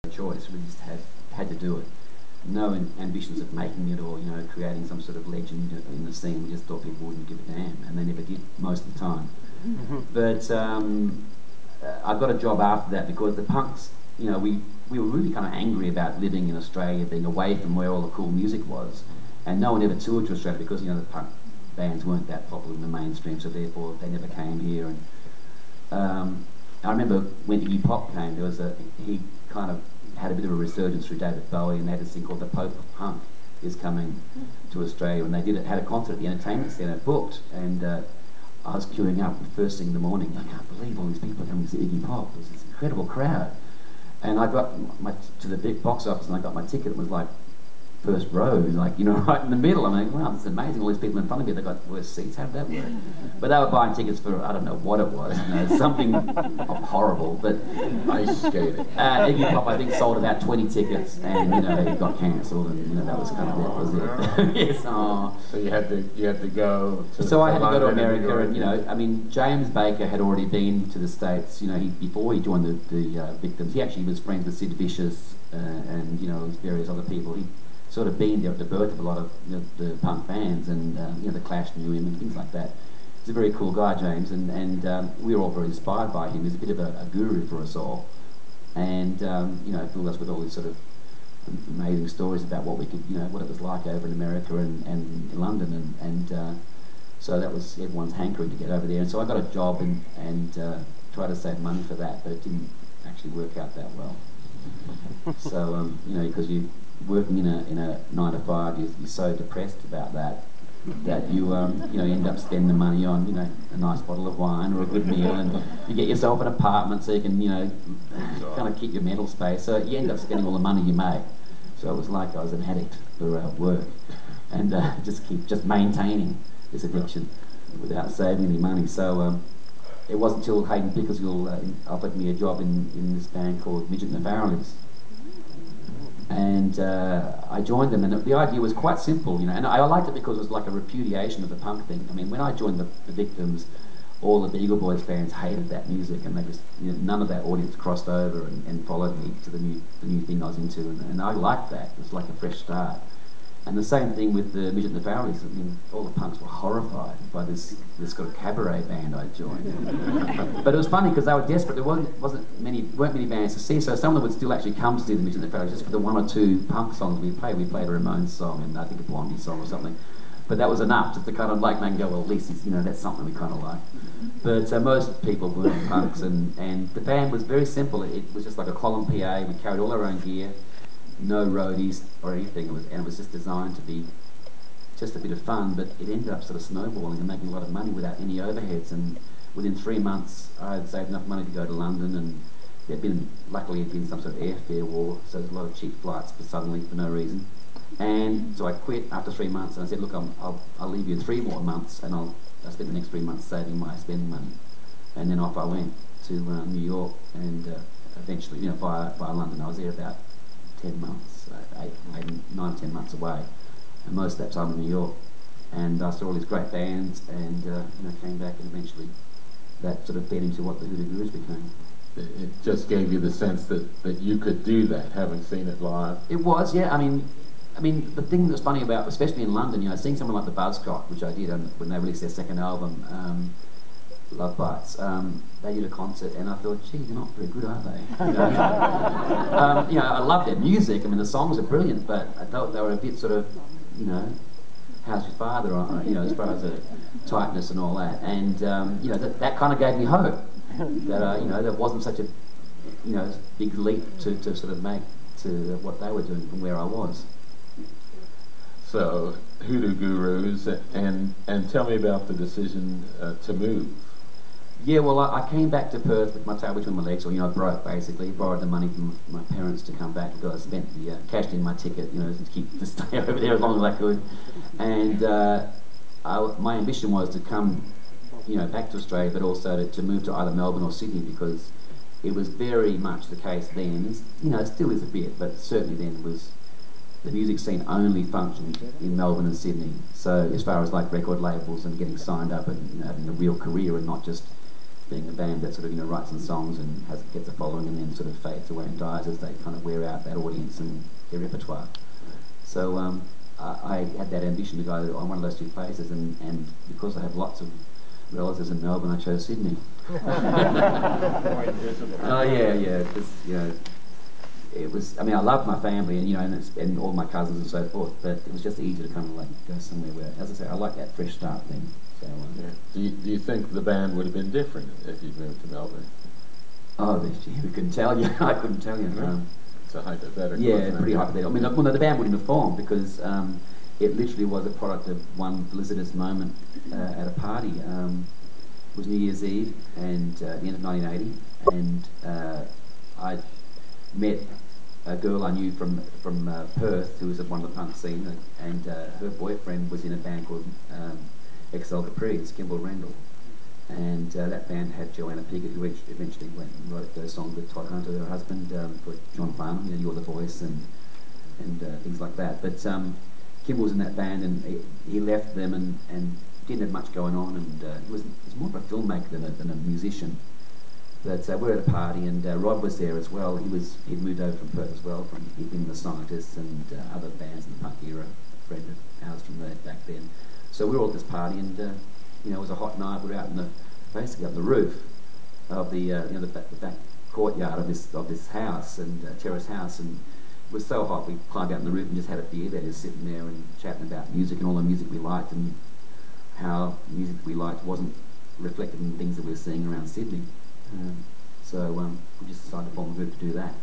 choice. We just had to do it. No ambitions of making it or creating some sort of legend in the scene. We just thought people wouldn't give a damn, and they never did most of the time. But I got a job after that because the punks, we were really kind of angry about living in Australia, being away from where all the cool music was, and no one ever toured to Australia because the punk bands weren't that popular in the mainstream, so therefore they never came here. And I remember when Iggy Pop came, he kind of had a bit of a resurgence through David Bowie, and they had this thing called the Pope of Punk is coming to Australia, and they had a concert at the Entertainment Centre booked, and I was queuing up the first thing in the morning. I can't believe all these people are coming to see Iggy Pop. It was this incredible crowd, and I got to the big box office, and I got my ticket. It was like first row, right in the middle. I'm like, wow, this is amazing. All these people in front of me, they got worse seats. How did that work? But they were buying tickets for, I don't know what it was, something horrible. But ice skating. Iggy Pop, I think, sold about 20 tickets, and it got cancelled, and that was kind of it. Yes. Oh. So you had to go. I had to go to America, and James Baker had already been to the States. Before he joined the Victims, he actually was friends with Sid Vicious and various other people. He sort of been there at the birth of a lot of the punk bands, and the Clash knew him and things like that. He's a very cool guy, James, and we were all very inspired by him. He's a bit of a guru for us all, and filled us with all these sort of amazing stories about what we could, what it was like over in America and in London, and so that was everyone's hankering to get over there. And so I got a job and tried to save money for that, but it didn't actually work out that well. So because you working in a 9 to 5, you're so depressed about that you end up spending the money on a nice bottle of wine or a good meal, and you get yourself an apartment so you can kind of keep your mental space. So you end up spending all the money you make. So it was like I was an addict for work, and just maintaining this addiction without saving any money. So it wasn't until Hayden Pickersgill offered me a job in this band called Midget and the Farrellies. And I joined them, and the idea was quite simple, and I liked it because it was like a repudiation of the punk thing. I mean, when I joined the Victims, all the Beagle Boys fans hated that music, and they just, none of that audience crossed over and followed me to the new thing I was into, and I liked that. It was like a fresh start. And the same thing with the Midget and the Farrellies. I mean, all the punks were horrified by this kind of cabaret band I joined. But it was funny because they were desperate. There weren't many bands to see, so some of them would still actually come to see the Midget and the Farrellies just for the 1 or 2 punk songs we played. We played a Ramones song and I think a Blondie song or something. But that was enough just to kind of make them go, well, at least that's something we kind of like. But most people were punks, and the band was very simple. It was just like a column PA. We carried all our own gear. No roadies or anything, it was just designed to be just a bit of fun, but it ended up sort of snowballing and making a lot of money without any overheads. And within 3 months I had saved enough money to go to London, and luckily there'd been some sort of airfare war, so there's a lot of cheap flights for no reason. And so I quit after 3 months, and I said, look, I'll leave you 3 more months, and I'll spend the next 3 months saving my spending money. And then off I went to New York, and eventually via London. I was there about 10 months, 9 or 10 months away, and most of that time in New York. And I saw all these great bands, and came back, and eventually that sort of fed into what the Hoodoo Gurus became. It just gave you the sense that you could do that, having seen it live. It was, yeah. I mean, the thing that's funny about, especially in London, seeing someone like the Buzzcock, which I did when they released their second album, Love Bites, they did a concert, and I thought, gee, they're not very good, are they? I love their music. I mean, the songs are brilliant, but I thought they were a bit sort of, how's your father, as far as the tightness and all that. And that kind of gave me hope that there wasn't such a big leap to sort of make to what they were doing from where I was. So Hoodoo Gurus, and tell me about the decision to move. Yeah, well, I came back to Perth with my tail between my legs, or broke basically. Borrowed the money from my parents to come back because I spent cashed in my ticket, to stay over there as long as I could. And my ambition was to come, back to Australia, but also to move to either Melbourne or Sydney, because it was very much the case then. It still is a bit, but certainly then was the music scene only functioned in Melbourne and Sydney. So as far as like record labels and getting signed up and having a real career and not just being a band that sort of, you know, writes some songs and gets a following and then sort of fades away and dies as they kind of wear out that audience and their repertoire. So I had that ambition to go on one of those two places, and because I have lots of relatives in Melbourne, I chose Sydney. Oh yeah, because, you know, it was. I mean, I loved my family and, you know, and all my cousins and so forth, but it was just easier to kind of like go somewhere where, as I say, I like that fresh start thing. So yeah. Do you think the band would have been different if you'd moved to Melbourne? Oh, we couldn't tell you. I couldn't tell you. It's a hypothetical. Yeah, pretty hypothetical. I mean, well, no, the band wouldn't have formed because it literally was a product of one blizzardous moment at a party. It was New Year's Eve and the end of 1980, and I met a girl I knew from Perth who was at one of the punk scene, and her boyfriend was in a band called XL Capri's, Kimball Rendell. And that band had Joanna Piggott, who eventually went and wrote those songs with Todd Hunter, her husband, for John Farnham, you know, You're the Voice and things like that. But Kimball was in that band, and he left them and didn't have much going on, and he was more of a filmmaker than a musician. But we were at a party, and Rod was there as well. He'd moved over from Perth as well. He'd been in the Scientists and other bands in the punk era, a friend of ours from back then. So we were all at this party, and you know, it was a hot night. We were out basically up the roof of the the back courtyard of this house and terrace house, and it was so hot we climbed out on the roof and just had a beer there, just sitting there and chatting about music and all the music we liked and how music we liked wasn't reflected in things that we were seeing around Sydney. So we just decided to form a group to do that.